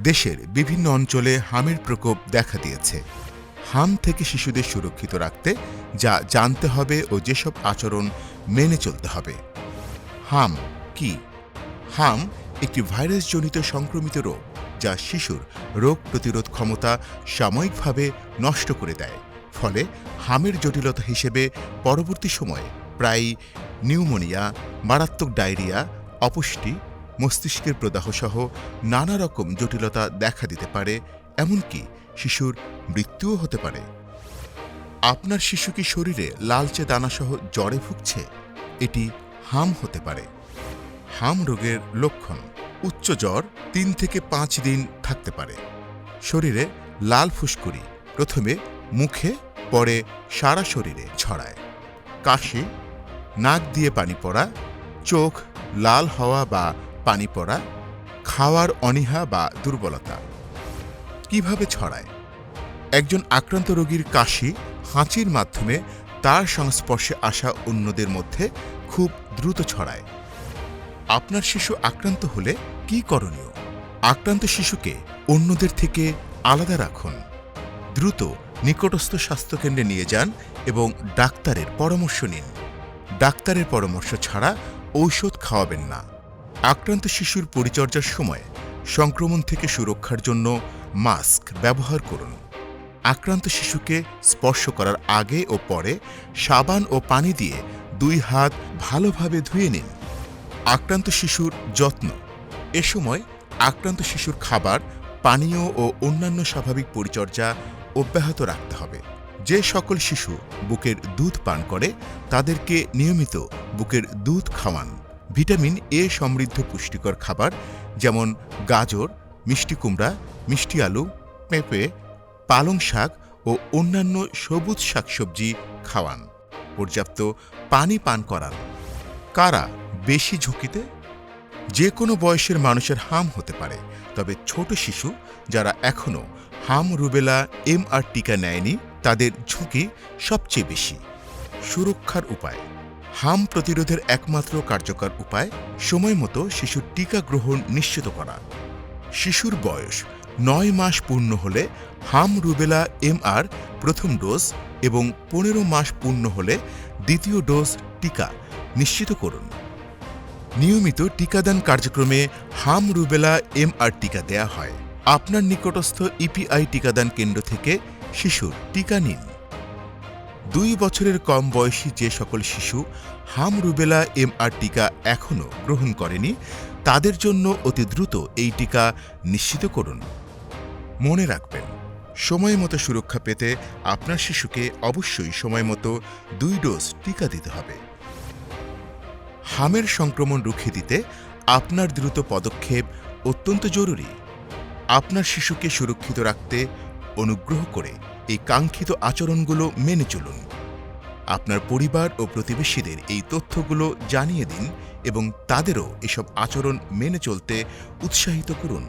দেশের বিভিন্ন অঞ্চলে হামের প্রকোপ দেখা দিয়েছে। হাম থেকে শিশুদের সুরক্ষিত রাখতে যা জানতে হবে ও যেসব আচরণ মেনে চলতে হবে। হাম কি? হাম একটি ভাইরাসজনিত সংক্রমিত রোগ যা শিশুর রোগ প্রতিরোধ ক্ষমতা সাময়িকভাবে নষ্ট করে দেয়। ফলে হামের জটিলতা হিসেবে পরবর্তী সময়ে প্রায়ই নিউমোনিয়া, মারাত্মক ডায়রিয়া, অপুষ্টি, মস্তিষ্কের প্রদাহসহ নানা রকম জটিলতা দেখা দিতে পারে, এমনকি শিশুর মৃত্যুও হতে পারে। আপনার শিশু কি শরীরে লালচে দানাসহ জ্বরে ভুগছে? এটি হাম হতে পারে। হাম রোগের লক্ষণ: উচ্চ জ্বর ৩ থেকে ৫ দিন থাকতে পারে। শরীরে লাল ফুসকুড়ি প্রথমে মুখে, পরে সারা শরীরে ছড়ায়। কাশি, নাক দিয়ে পানি পড়া, চোখ লাল হওয়া বা পানি পড়া, খাওয়ার অনীহা বা দুর্বলতা। কিভাবে ছড়ায়? একজন আক্রান্ত রোগীর কাশি, হাঁচির মাধ্যমে তার সংস্পর্শে আসা অন্যদের মধ্যে খুব দ্রুত ছড়ায়। আপনার শিশু আক্রান্ত হলে কি করণীয়? আক্রান্ত শিশুকে অন্যদের থেকে আলাদা রাখুন। দ্রুত নিকটস্থ স্বাস্থ্যকেন্দ্রে নিয়ে যান এবং ডাক্তারের পরামর্শ নিন। ডাক্তারের পরামর্শ ছাড়া ঔষধ খাওয়াবেন না। আক্রান্ত শিশুর পরিচর্যার সময় সংক্রমণ থেকে সুরক্ষার জন্য মাস্ক ব্যবহার করুন। আক্রান্ত শিশুকে স্পর্শ করার আগে ও পরে সাবান ও পানি দিয়ে 2 হাত ভালোভাবে ধুয়ে নিন। আক্রান্ত শিশুর যত্ন: এ সময় আক্রান্ত শিশুর খাবার, পানীয় ও অন্যান্য স্বাভাবিক পরিচর্যা অব্যাহত রাখতে হবে। যে সকল শিশু বুকের দুধ পান করে তাদেরকে নিয়মিত বুকের দুধ খাওয়ান। ভিটামিন এ সমৃদ্ধ পুষ্টিকর খাবার যেমন গাজর, মিষ্টি কুমড়া, মিষ্টি আলু, পেঁপে, পালং শাক ও অন্যান্য সবুজ শাকসবজি খাওয়ান। পর্যাপ্ত পানি পান করান। কারা বেশি ঝুঁকিতে? যে কোনো বয়সের মানুষের হাম হতে পারে, তবে ছোট শিশু যারা এখনও হাম রুবেলা MR টিকা নেয়নি তাদের ঝুঁকি সবচেয়ে বেশি। সুরক্ষার উপায়: হাম প্রতিরোধের একমাত্র কার্যকর উপায় সময়মতো শিশুর টিকা গ্রহণ নিশ্চিত করা। শিশুর বয়স 9 মাস পূর্ণ হলে হাম রুবেলা MR প্রথম ডোজ এবং 15 মাস পূর্ণ হলে দ্বিতীয় ডোজ টিকা নিশ্চিত করুন। নিয়মিত টিকাদান কার্যক্রমে হাম রুবেলা MR টিকা দেয়া হয়। আপনার নিকটস্থ EPI টিকাদান কেন্দ্র থেকে শিশুর টিকা নিন। 2 বছরের কম বয়সী যে সকল শিশু হাম রুবেলা MR টিকা এখনও গ্রহণ করেনি তাদের জন্য অতি দ্রুত এই টিকা নিশ্চিত করুন। মনে রাখবেন, সময়মতো সুরক্ষা পেতে আপনার শিশুকে অবশ্যই সময়মতো 2 ডোজ টিকা দিতে হবে। হামের সংক্রমণ রুখে দিতে আপনার দ্রুত পদক্ষেপ অত্যন্ত জরুরি। আপনার শিশুকে সুরক্ষিত রাখতে অনুগ্রহ করে এই কাঙ্ক্ষিত আচরণগুলো মেনে চলুন। আপনার পরিবার ও প্রতিবেশীদের এই তথ্যগুলো জানিয়ে দিন এবং তাদেরও এসব আচরণ মেনে চলতে উৎসাহিত করুন।